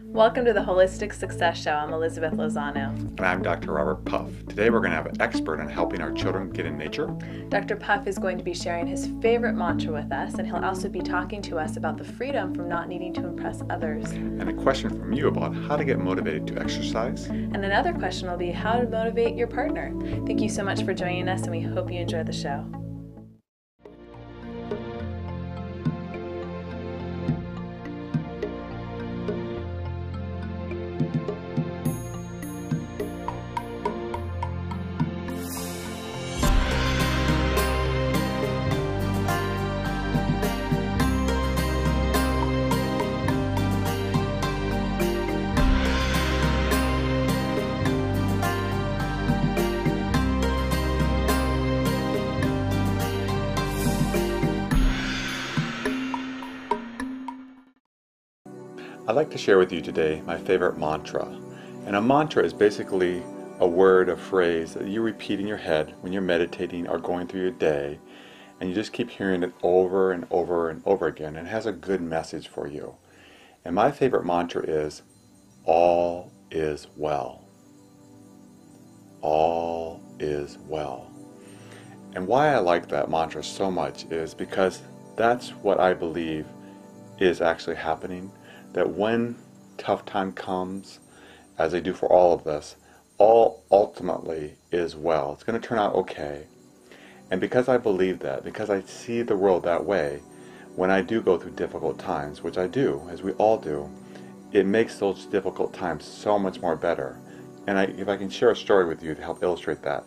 Welcome to the Holistic Success Show. I'm Elizabeth Lozano. And I'm Dr. Robert Puff. Today we're going to have an expert on helping our children get in nature. Dr. Puff is going to be sharing his favorite mantra with us, and he'll also be talking to us about the freedom from not needing to impress others. And a question from you about how to get motivated to exercise. And another question will be how to motivate your partner. Thank you so much for joining us, and we hope you enjoy the show. I'd like to share with you today my favorite mantra. And a mantra is basically a word, a phrase that you repeat in your head when you're meditating or going through your day, and you just keep hearing it over and over and over again, and it has a good message for you. And my favorite mantra is, all is well. All is well. And why I like that mantra so much is because that's what I believe is actually happening. That when tough time comes, as they do for all of us, all ultimately is well. It's going to turn out okay. And because I believe that, because I see the world that way, when I do go through difficult times, which I do, as we all do, it makes those difficult times so much more better. And if I can share a story with you to help illustrate that.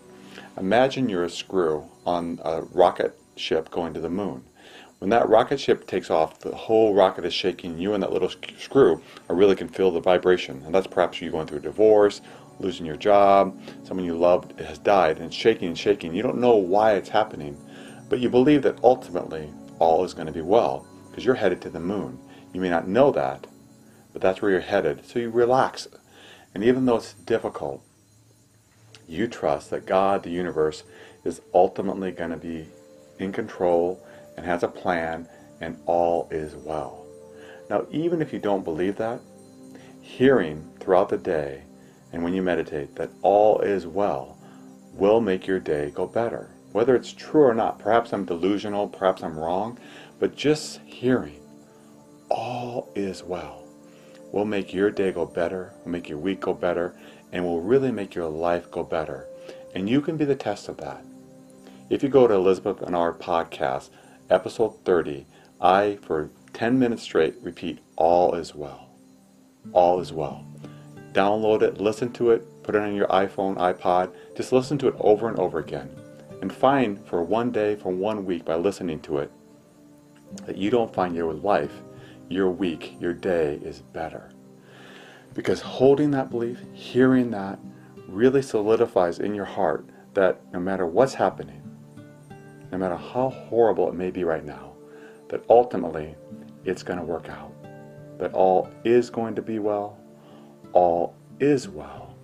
Imagine you're a screw on a rocket ship going to the moon. When that rocket ship takes off, the whole rocket is shaking. You and that little screw really can feel the vibration. And that's perhaps you going through a divorce, losing your job, someone you loved has died, and it's shaking and shaking. You don't know why it's happening, but you believe that ultimately all is going to be well because you're headed to the moon. You may not know that, but that's where you're headed. So you relax. And even though it's difficult, you trust that God, the universe, is ultimately going to be in control and has a plan, and all is well. Now, even if you don't believe that, hearing throughout the day and when you meditate that all is well will make your day go better. Whether it's true or not, perhaps I'm delusional, perhaps I'm wrong, but just hearing all is well will make your day go better, will make your week go better, and will really make your life go better. And you can be the test of that. If you go to Elizabeth and our podcast, Episode 30, I, for 10 minutes straight, repeat, all is well. All is well. Download it, listen to it, put it on your iPhone, iPod. Just listen to it over and over again. And find for one day, for 1 week, by listening to it, that you don't find your life, your week, your day is better. Because holding that belief, hearing that, really solidifies in your heart that no matter what's happening, no matter how horrible it may be right now, that ultimately it's going to work out. That all is going to be well, all is well.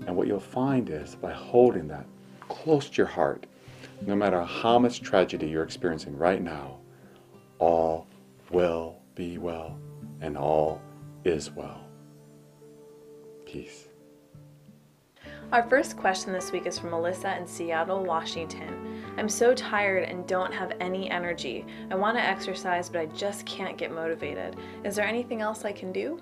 And what you'll find is by holding that close to your heart, no matter how much tragedy you're experiencing right now, all will be well and all is well. Peace. Our first question this week is from Melissa in Seattle, Washington. I'm so tired and don't have any energy. I want to exercise, but I just can't get motivated. Is there anything else I can do?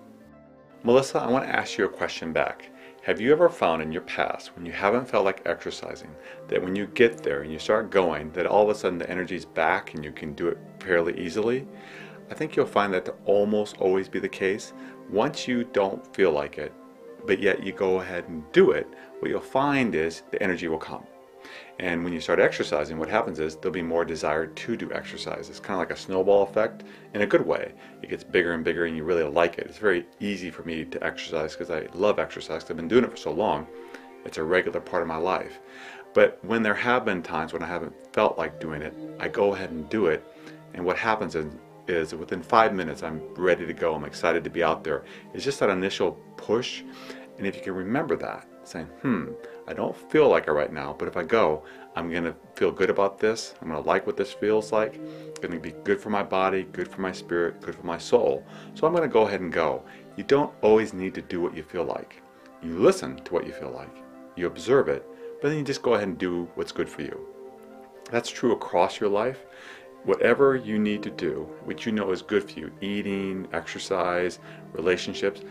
Melissa, I want to ask you a question back. Have you ever found in your past, when you haven't felt like exercising, that when you get there and you start going, that all of a sudden the energy's back and you can do it fairly easily? I think you'll find that to almost always be the case. Once you don't feel like it, but yet you go ahead and do it, what you'll find is the energy will come. And when you start exercising, what happens is there'll be more desire to do exercise. It's kind of like a snowball effect in a good way. It gets bigger and bigger and you really like it. It's very easy for me to exercise because I love exercise. I've been doing it for so long. It's a regular part of my life. But when there have been times when I haven't felt like doing it, I go ahead and do it. And what happens is within 5 minutes, I'm ready to go. I'm excited to be out there. It's just that initial push. And if you can remember that, saying, I don't feel like it right now, but if I go, I'm going to feel good about this. I'm going to like what this feels like. It's going to be good for my body, good for my spirit, good for my soul. So I'm going to go ahead and go. You don't always need to do what you feel like. You listen to what you feel like. You observe it, but then you just go ahead and do what's good for you. That's true across your life. Whatever you need to do, which you know is good for you, eating, exercise, relationships,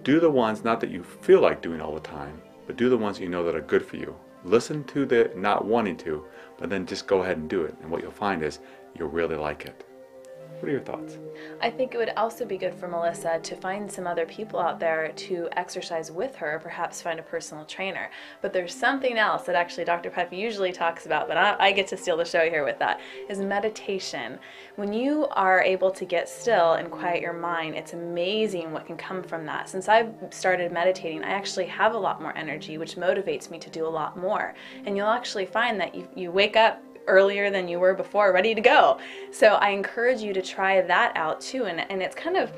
do the ones not that you feel like doing all the time, but do the ones you know that are good for you. Listen to the not wanting to, but then just go ahead and do it. And what you'll find is you'll really like it. What are your thoughts? I think it would also be good for Melissa to find some other people out there to exercise with her, perhaps find a personal trainer. But there's something else that actually Dr. Puff usually talks about, but I get to steal the show here with that, is meditation. When you are able to get still and quiet your mind, it's amazing what can come from that. Since I've started meditating, I actually have a lot more energy, which motivates me to do a lot more. And you'll actually find that you wake up earlier than you were before, ready to go. So I encourage you to try that out too. And it's kind of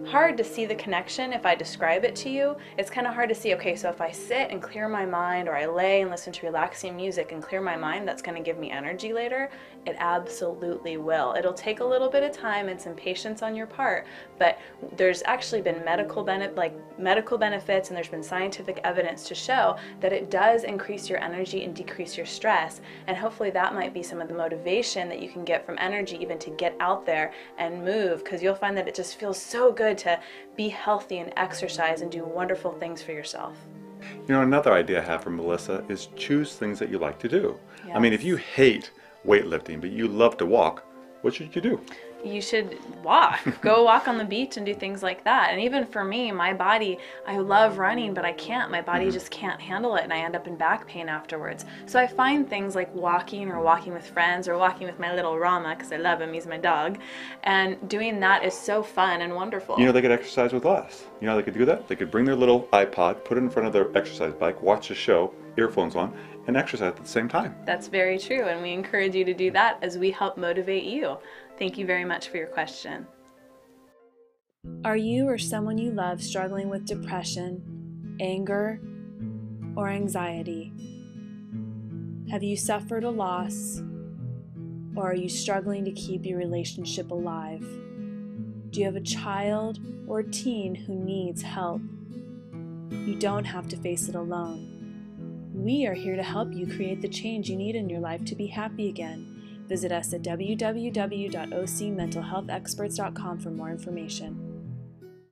hard to see the connection if I describe it to you. It's kind of hard to see, okay, so if I sit and clear my mind, or I lay and listen to relaxing music and clear my mind, that's going to give me energy later. It absolutely will. It'll take a little bit of time and some patience on your part, but there's actually been medical benefits, and there's been scientific evidence to show that it does increase your energy and decrease your stress. And hopefully that might be some of the motivation that you can get from energy, even to get out there and move, because you'll find that it just feels so good to be healthy and exercise and do wonderful things for yourself. You know, another idea I have for Melissa is choose things that you like to do. Yes. I mean, if you hate weightlifting, but you love to walk, what should you do? You should walk. Go walk on the beach and do things like that. And even for me, my body, I love running, but I can't. My body just can't handle it, and I end up in back pain afterwards. So I find things like walking, or walking with friends, or walking with my little Rama, because I love him, he's my dog. And doing that is so fun and wonderful. You know, they could exercise with us. You know how they could do that? They could bring their little iPod, put it in front of their exercise bike, watch the show, earphones on, and exercise at the same time. That's very true, and we encourage you to do that as we help motivate you. Thank you very much for your question. Are you or someone you love struggling with depression, anger, or anxiety? Have you suffered a loss, or are you struggling to keep your relationship alive? Do you have a child or teen who needs help? You don't have to face it alone. We are here to help you create the change you need in your life to be happy again. Visit us at www.ocmentalhealthexperts.com for more information.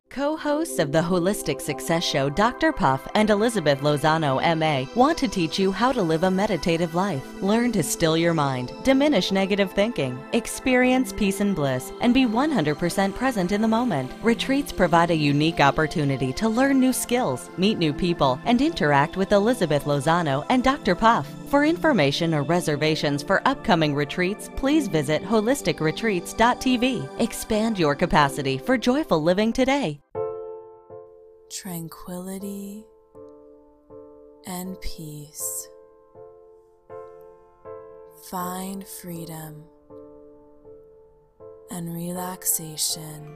Co-hosts of the Holistic Success Show, Dr. Puff and Elizabeth Lozano, MA, want to teach you how to live a meditative life. Learn to still your mind, diminish negative thinking, experience peace and bliss, and be 100% present in the moment. Retreats provide a unique opportunity to learn new skills, meet new people, and interact with Elizabeth Lozano and Dr. Puff. For information or reservations for upcoming retreats, please visit holisticretreats.tv. Expand your capacity for joyful living today. Tranquility and peace. Find freedom and relaxation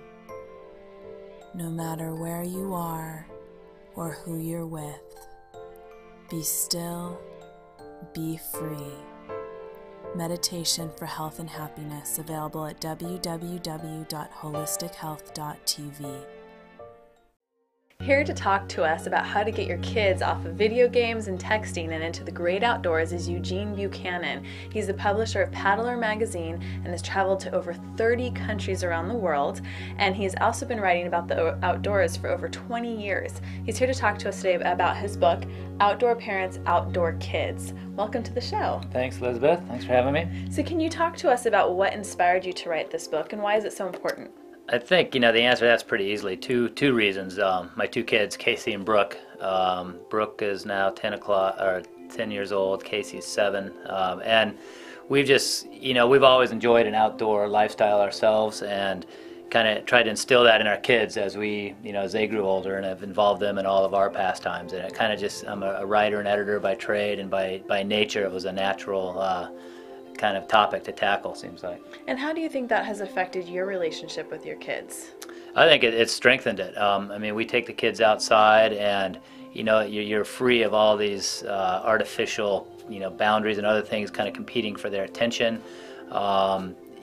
no matter where you are or who you're with. Be still. Be free. Meditation for health and happiness, available at www.holistichealth.tv. Here to talk to us about how to get your kids off of video games and texting and into the great outdoors is Eugene Buchanan. He's the publisher of Paddler magazine and has traveled to over 30 countries around the world, and he has also been writing about the outdoors for over 20 years. He's here to talk to us today about his book, Outdoor Parents, Outdoor Kids. Welcome to the show. Thanks, Elizabeth. Thanks for having me. So can you talk to us about what inspired you to write this book, and why is it so important? I think, the answer to that's pretty easily. Two reasons. My two kids, Casey and Brooke. Brooke is now 10 years old. Casey's 7. And we've just, we've always enjoyed an outdoor lifestyle ourselves, and kind of tried to instill that in our kids as as they grew older, and have involved them in all of our pastimes. And it kind of just, I'm a writer and editor by trade, and by nature it was a natural kind of topic to tackle, seems like. And how do you think that has affected your relationship with your kids? I think it's strengthened it. We take the kids outside, and you're free of all these artificial boundaries and other things kind of competing for their attention.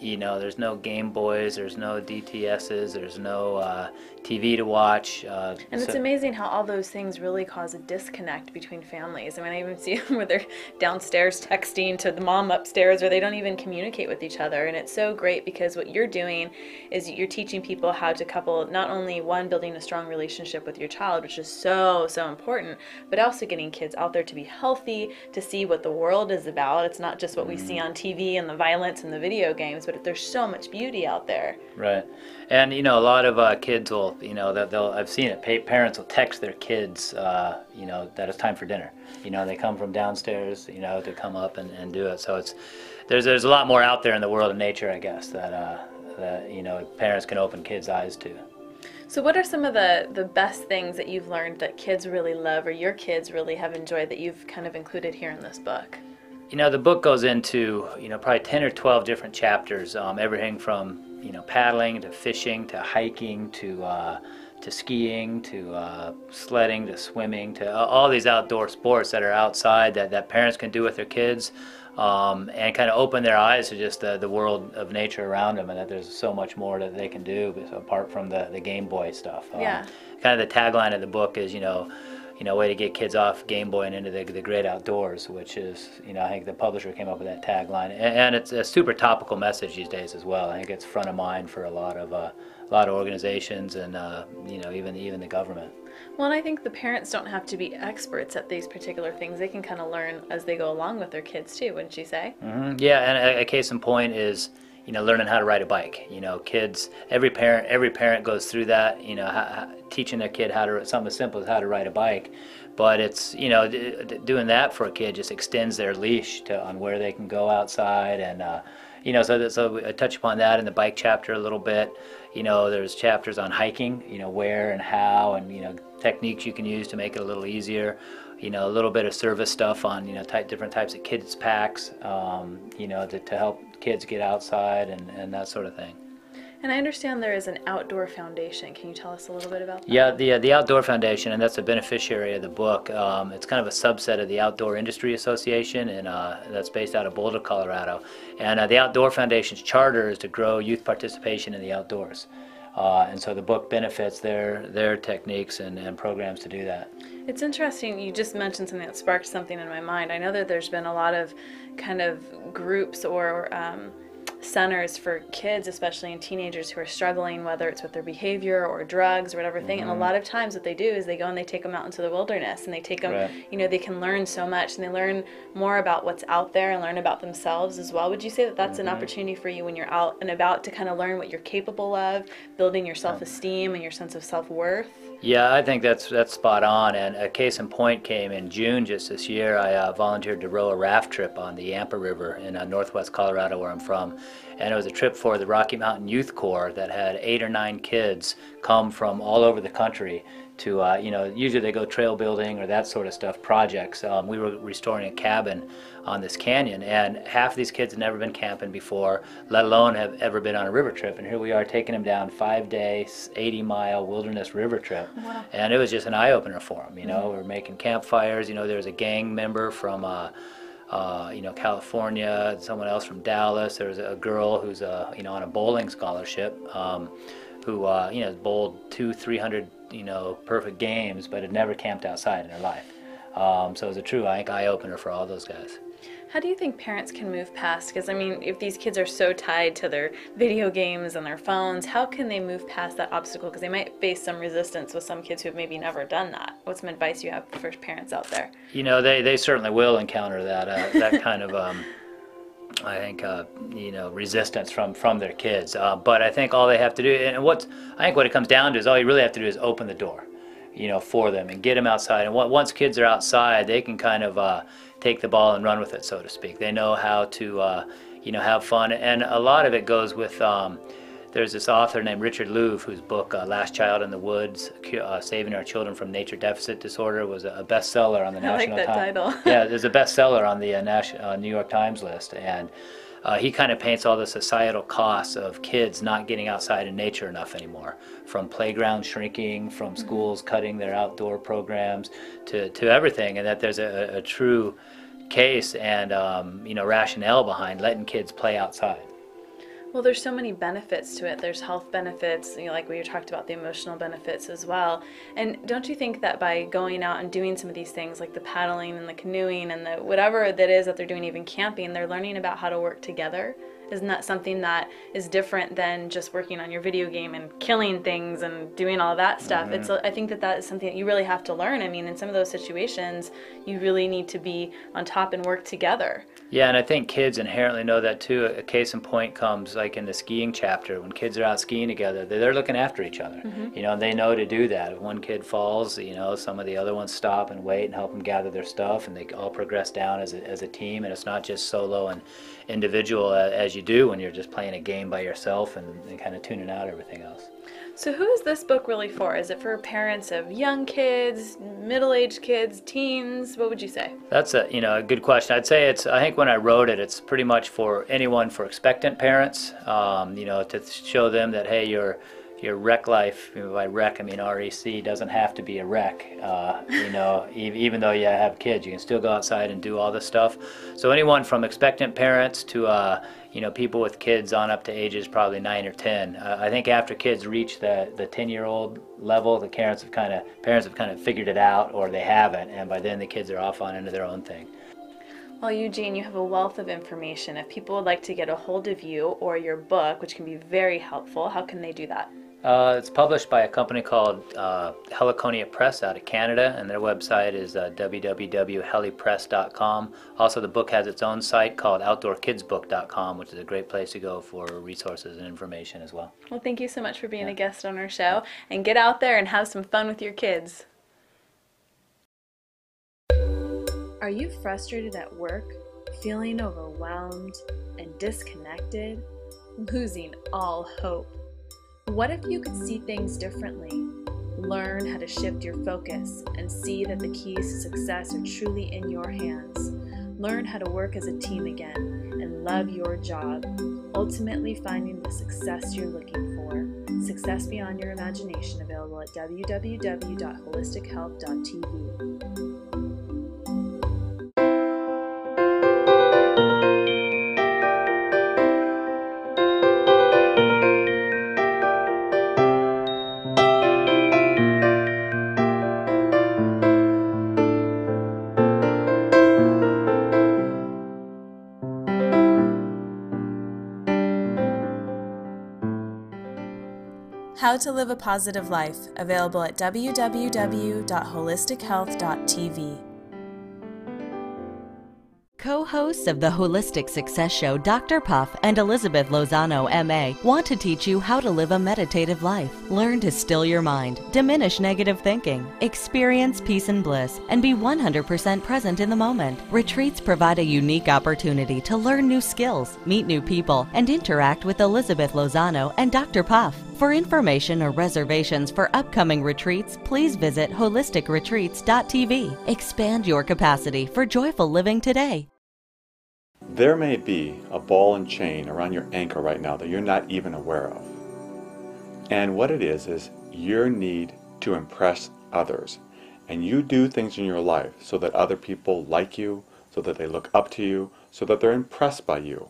there's no Game Boys, there's no DTSs, there's no TV to watch. And it's amazing how all those things really cause a disconnect between families. I mean, I even see where they're downstairs texting to the mom upstairs, or they don't even communicate with each other. And it's so great because what you're doing is you're teaching people how to couple, not only one, building a strong relationship with your child, which is so important, but also getting kids out there to be healthy, to see what the world is about. It's not just what we see on TV and the violence and the video games, but there's so much beauty out there. Right. And, a lot of kids will, I've seen it, parents will text their kids, that it's time for dinner. They come from downstairs, to come up and do it. So there's a lot more out there in the world of nature, I guess, that parents can open kids' eyes to. So what are some of the best things that you've learned that kids really love, or your kids really have enjoyed, that you've kind of included here in this book? The book goes into, probably 10 or 12 different chapters, everything from, paddling to fishing to hiking to skiing to sledding to swimming to all these outdoor sports that are outside that parents can do with their kids, and kind of open their eyes to just the world of nature around them, and that there's so much more that they can do apart from the Game Boy stuff. Yeah. Kind of the tagline of the book is, way to get kids off Game Boy and into the great outdoors, which is, I think the publisher came up with that tagline, and it's a super topical message these days as well. I think it's front of mind for a lot of organizations and even the government. Well, and I think the parents don't have to be experts at these particular things. They can kind of learn as they go along with their kids too, wouldn't you say? Mm-hmm. Yeah, and a case in point is, learning how to ride a bike. Kids, every parent goes through that, teaching their kid something as simple as how to ride a bike. But it's, doing that for a kid just extends their leash on where they can go outside. And, so I touch upon that in the bike chapter a little bit. There's chapters on hiking, where and how, and, techniques you can use to make it a little easier. A little bit of service stuff on, different types of kids packs, to help kids get outside and that sort of thing. And I understand there is an outdoor foundation. Can you tell us a little bit about that? Yeah, the Outdoor Foundation, and that's a beneficiary of the book. It's kind of a subset of the Outdoor Industry Association, and that's based out of Boulder, Colorado. And the Outdoor Foundation's charter is to grow youth participation in the outdoors. And so the book benefits their techniques and programs to do that. It's interesting, you just mentioned something that sparked something in my mind. I know that there's been a lot of kind of groups or centers for kids, especially in teenagers who are struggling, whether it's with their behavior or drugs or whatever thing. And a lot of times what they do is they go and they take them out into the wilderness, and they take them, they can learn so much, and they learn more about what's out there and learn about themselves as well. Would you say that that's an opportunity for you when you're out and about to kind of learn what you're capable of, building your self-esteem and your sense of self-worth? Yeah, I think that's spot on. And a case in point came in June just this year. I volunteered to row a raft trip on the Yampa River in northwest Colorado, where I'm from. And it was a trip for the Rocky Mountain Youth Corps that had 8 or 9 kids come from all over the country to, usually they go trail building or that sort of stuff, projects. We were restoring a cabin on this canyon, and half of these kids had never been camping before, let alone have ever been on a river trip. And here we are taking them down 5-day, 80-mile wilderness river trip. Wow. And it was just an eye-opener for them. We're making campfires. There was a gang member from California, someone else from Dallas. There was a girl who's on a bowling scholarship, who bowled 200-300 perfect games, but had never camped outside in her life. So it was a true, I think, eye-opener for all those guys. How do you think parents can move past? Because, I mean, if these kids are so tied to their video games and their phones, how can they move past that obstacle? Because they might face some resistance with some kids who have maybe never done that. What's some advice you have for parents out there? They certainly will encounter that kind of, I think, resistance from their kids. But I think all they have to do, and what it comes down to is all you really have to do is open the door, for them and get them outside. And once kids are outside, they can kind of take the ball and run with it, so to speak. They know how to, have fun. And a lot of it goes with, there's this author named Richard Louv, whose book, Last Child in the Woods, Saving Our Children from Nature Deficit Disorder, was a bestseller on the National Times. I like that title. Yeah, there's a bestseller on the New York Times list. And he kind of paints all the societal costs of kids not getting outside in nature enough anymore, from playground shrinking, from schools cutting their outdoor programs, to everything, and that there's a true case and rationale behind letting kids play outside. Well, there's so many benefits to it. There's health benefits, like we talked about, the emotional benefits as well. And don't you think that by going out and doing some of these things, like the paddling and the canoeing and the whatever that is that they're doing, even camping, they're learning about how to work together? Isn't that something that is different than just working on your video game and killing things and doing all that stuff? I think that is something that you really have to learn. I mean, in some of those situations, you really need to be on top and work together. Yeah, and I think kids inherently know that too. A case in point comes like in the skiing chapter. When kids are out skiing together, they're looking after each other. And they know to do that. If one kid falls, some of the other ones stop and wait and help them gather their stuff, and they all progress down as a team. And it's not just solo and individual as you do when you're just playing a game by yourself and kind of tuning out everything else. So who is this book really for? Is it for parents of young kids, middle-aged kids, teens? What would you say? That's a good question. I'd say I think when I wrote it, it's pretty much for anyone, for expectant parents, to show them that, hey, your wreck life, by wreck I mean REC, doesn't have to be a wreck. Even though you have kids, you can still go outside and do all this stuff. So anyone from expectant parents to people with kids on up to ages probably 9 or 10. I think after kids reach the 10-year-old level, the parents have kind of figured it out, or they haven't, and by then the kids are off on into their own thing. Well, Eugene, you have a wealth of information. If people would like to get a hold of you or your book, which can be very helpful, how can they do that? It's published by a company called Heliconia Press out of Canada, and their website is www.helipress.com. Also, the book has its own site called outdoorkidsbook.com, which is a great place to go for resources and information as well. Well, thank you so much for being a guest on our show, and get out there and have some fun with your kids. Are you frustrated at work, feeling overwhelmed and disconnected, losing all hope? What if you could see things differently? Learn how to shift your focus and see that the keys to success are truly in your hands. Learn how to work as a team again and love your job, ultimately finding the success you're looking for. Success beyond your imagination, available at www.holistichealth.tv. How to Live a Positive Life, available at www.holistichealth.tv. Co-hosts of the Holistic Success Show, Dr. Puff and Elizabeth Lozano, MA, want to teach you how to live a meditative life. Learn to still your mind, diminish negative thinking, experience peace and bliss, and be 100% present in the moment. Retreats provide a unique opportunity to learn new skills, meet new people, and interact with Elizabeth Lozano and Dr. Puff. For information or reservations for upcoming retreats, please visit holisticretreats.tv. Expand your capacity for joyful living today. There may be a ball and chain around your ankle right now that you're not even aware of. And what it is your need to impress others. And you do things in your life so that other people like you, so that they look up to you, so that they're impressed by you.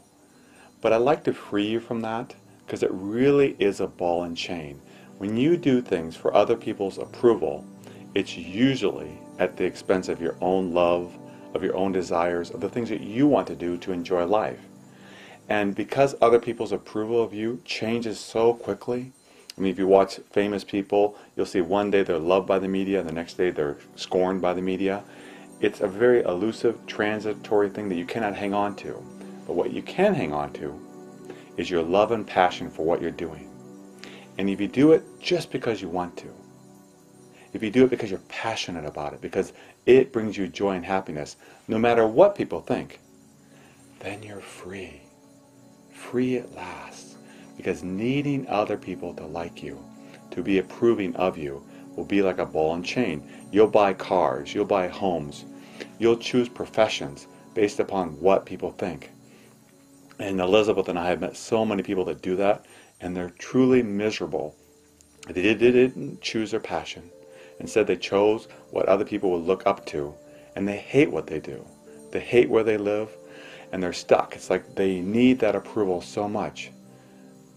But I'd like to free you from that, because it really is a ball and chain. When you do things for other people's approval, it's usually at the expense of your own love, of your own desires, of the things that you want to do to enjoy life. And because other people's approval of you changes so quickly, I mean, if you watch famous people, you'll see one day they're loved by the media, and the next day they're scorned by the media. It's a very elusive, transitory thing that you cannot hang on to. But what you can hang on to is your love and passion for what you're doing. And if you do it just because you want to, if you do it because you're passionate about it, because it brings you joy and happiness, no matter what people think, then you're free. Free at last. Because needing other people to like you, to be approving of you, will be like a ball and chain. You'll buy cars, you'll buy homes, you'll choose professions based upon what people think. And Elizabeth and I have met so many people that do that, and they're truly miserable. They didn't choose their passion. Instead, they chose what other people would look up to, and they hate what they do. They hate where they live, and they're stuck. It's like they need that approval so much.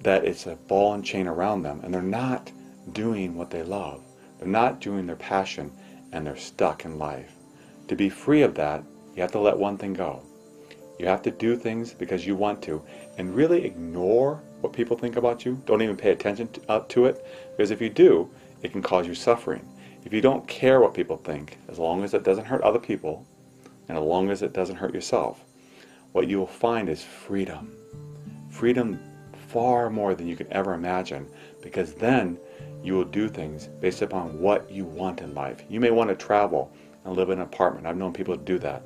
that it's a ball and chain around them, and they're not doing what they love. They're not doing their passion, and they're stuck in life. To be free of that, you have to let one thing go. You have to do things because you want to, and really ignore what people think about you. Don't even pay attention to it, because if you do, it can cause you suffering. If you don't care what people think, as long as it doesn't hurt other people, and as long as it doesn't hurt yourself, what you will find is freedom. Freedom far more than you can ever imagine, because then you will do things based upon what you want in life. You may want to travel and live in an apartment. I've known people to do that.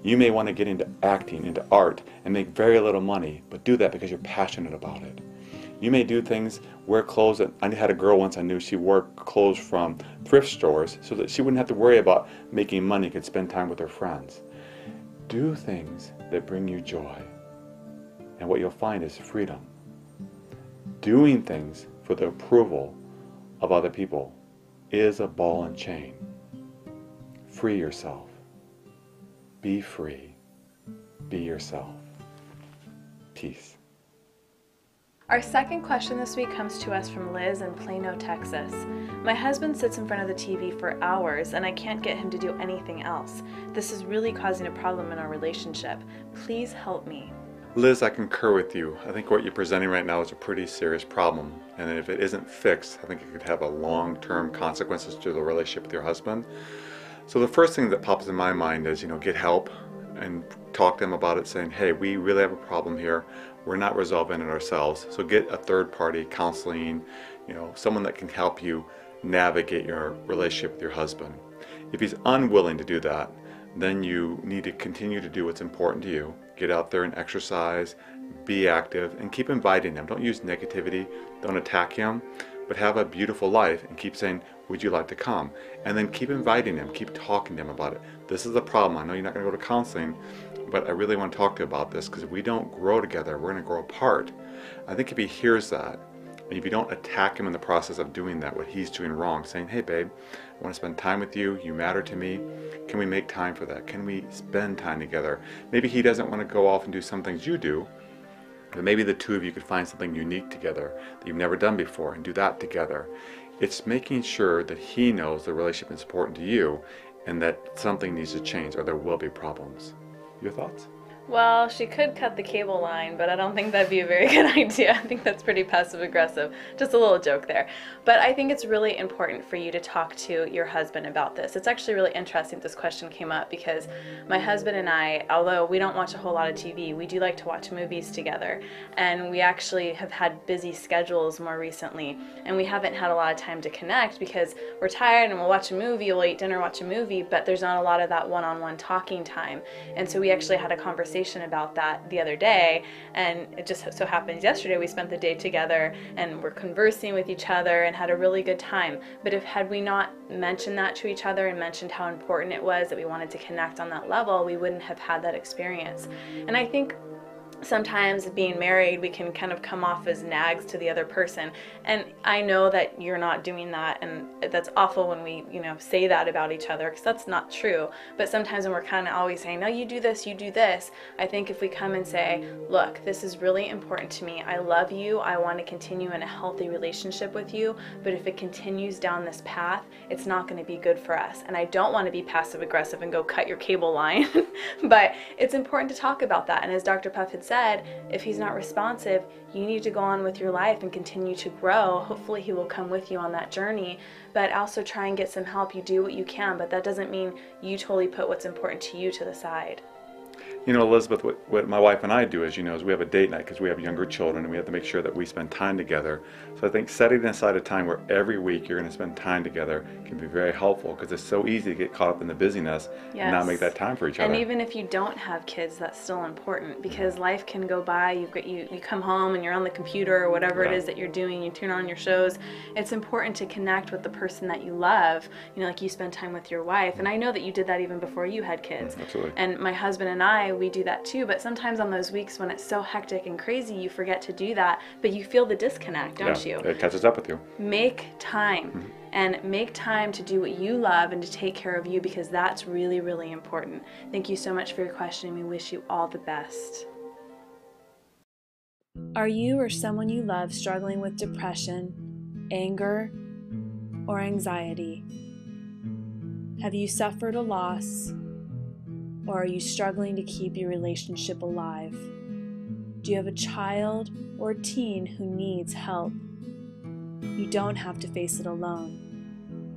You may want to get into acting, into art, and make very little money, but do that because you're passionate about it. You may do things, wear clothes. I had a girl once I knew, she wore clothes from thrift stores so that she wouldn't have to worry about making money, could spend time with her friends. Do things that bring you joy, and what you'll find is freedom. Doing things for the approval of other people is a ball and chain. Free yourself. Be free. Be yourself. Peace. Our second question this week comes to us from Liz in Plano, Texas. My husband sits in front of the TV for hours and I can't get him to do anything else. This is really causing a problem in our relationship. Please help me. Liz, I concur with you. I think what you're presenting right now is a pretty serious problem, and if it isn't fixed, I think it could have a long-term consequences to the relationship with your husband. So the first thing that pops in my mind is, get help and talk to them about it, saying, hey, we really have a problem here. We're not resolving it ourselves. So get a third party, counseling, someone that can help you navigate your relationship with your husband. If he's unwilling to do that, then you need to continue to do what's important to you. Get out there and exercise, be active, and keep inviting him. Don't use negativity, don't attack him, but have a beautiful life and keep saying, would you like to come? And then keep inviting him, keep talking to him about it. This is a problem. I know you're not going to go to counseling, but I really want to talk to you about this, because if we don't grow together, we're going to grow apart. I think if he hears that, and if you don't attack him in the process of doing that, what he's doing wrong, saying, hey babe, I want to spend time with you, you matter to me, can we make time for that? Can we spend time together? Maybe he doesn't want to go off and do some things you do, but maybe the two of you could find something unique together that you've never done before and do that together. It's making sure that he knows the relationship is important to you and that something needs to change or there will be problems. Your thoughts? Well, she could cut the cable line, but I don't think that'd be a very good idea. I think that's pretty passive aggressive. Just a little joke there. But I think it's really important for you to talk to your husband about this. It's actually really interesting this question came up because my husband and I, although we don't watch a whole lot of TV, we do like to watch movies together. And we actually have had busy schedules more recently. And we haven't had a lot of time to connect because we're tired and we'll watch a movie, we'll eat dinner, watch a movie, but there's not a lot of that one-on-one talking time. And so we actually had a conversation about that the other day, and it just so happens yesterday we spent the day together and we're conversing with each other and had a really good time. But had we not mentioned that to each other and mentioned how important it was that we wanted to connect on that level, we wouldn't have had that experience. And I think sometimes being married, we can kind of come off as nags to the other person. And I know that you're not doing that, and that's awful when we, say that about each other, because that's not true. But sometimes when we're kind of always saying, no, you do this, I think if we come and say, look, this is really important to me. I love you. I want to continue in a healthy relationship with you. But if it continues down this path, it's not going to be good for us. And I don't want to be passive aggressive and go cut your cable line. But it's important to talk about that. And as Dr. Puff had said, if he's not responsive, you need to go on with your life and continue to grow. Hopefully he will come with you on that journey, but also try and get some help. You do what you can, but that doesn't mean you totally put what's important to you to the side. Elizabeth, what my wife and I do, as you know, is we have a date night because we have younger children and we have to make sure that we spend time together. So I think setting aside a time where every week you're going to spend time together can be very helpful, because it's so easy to get caught up in the busyness and not make that time for each other. And even if you don't have kids, that's still important, because life can go by. You come home and you're on the computer or whatever it is that you're doing, you turn on your shows. It's important to connect with the person that you love, like you spend time with your wife. And I know that you did that even before you had kids. Absolutely. And my husband and I, we do that too, but sometimes on those weeks when it's so hectic and crazy, you forget to do that, but you feel the disconnect, don't you? It catches up with you. Make time, and make time to do what you love and to take care of you, because that's really, really important. Thank you so much for your question, and we wish you all the best. Are you or someone you love struggling with depression, anger, or anxiety? Have you suffered a loss, or are you struggling to keep your relationship alive? Do you have a child or a teen who needs help? You don't have to face it alone.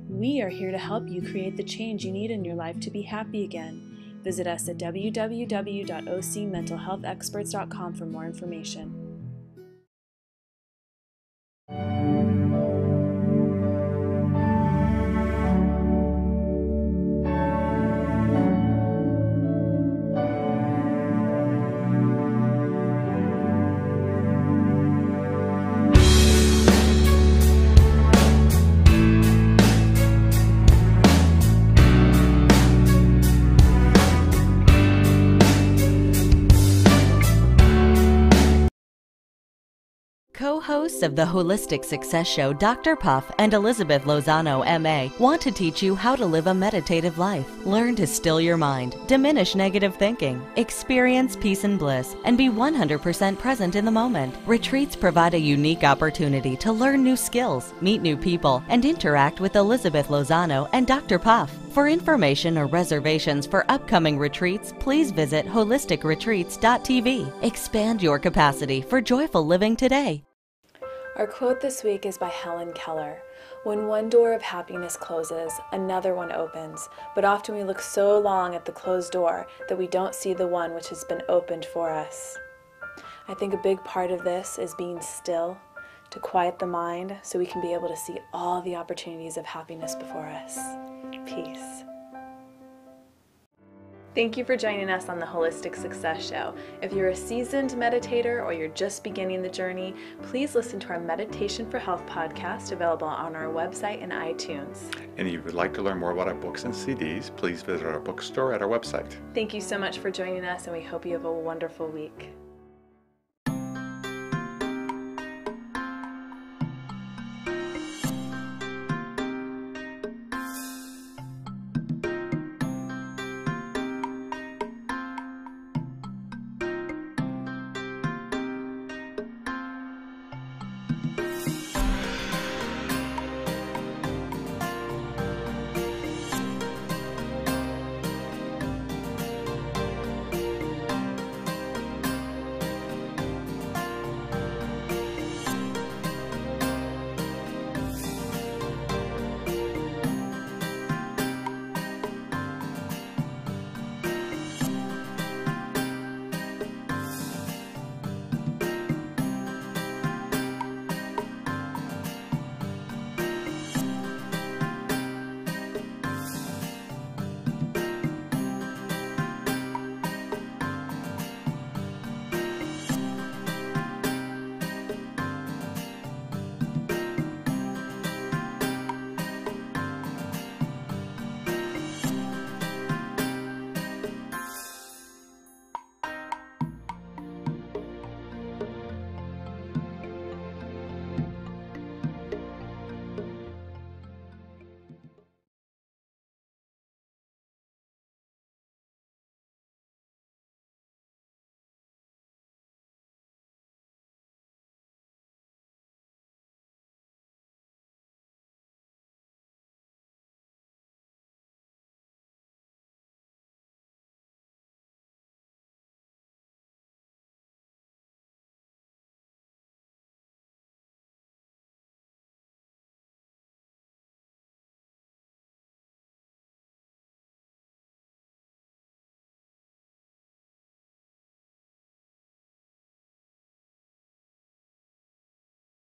We are here to help you create the change you need in your life to be happy again. Visit us at www.ocmentalhealthexperts.com for more information. Co-hosts of the Holistic Success Show, Dr. Puff and Elizabeth Lozano, MA, want to teach you how to live a meditative life. Learn to still your mind, diminish negative thinking, experience peace and bliss, and be 100% present in the moment. Retreats provide a unique opportunity to learn new skills, meet new people, and interact with Elizabeth Lozano and Dr. Puff. For information or reservations for upcoming retreats, please visit holisticretreats.tv. Expand your capacity for joyful living today. Our quote this week is by Helen Keller. When one door of happiness closes, another one opens, but often we look so long at the closed door that we don't see the one which has been opened for us. I think a big part of this is being still, to quiet the mind so we can be able to see all the opportunities of happiness before us. Peace. Thank you for joining us on the Holistic Success Show. If you're a seasoned meditator or you're just beginning the journey, please listen to our Meditation for Health podcast available on our website and iTunes. And if you would like to learn more about our books and CDs, please visit our bookstore at our website. Thank you so much for joining us, and we hope you have a wonderful week.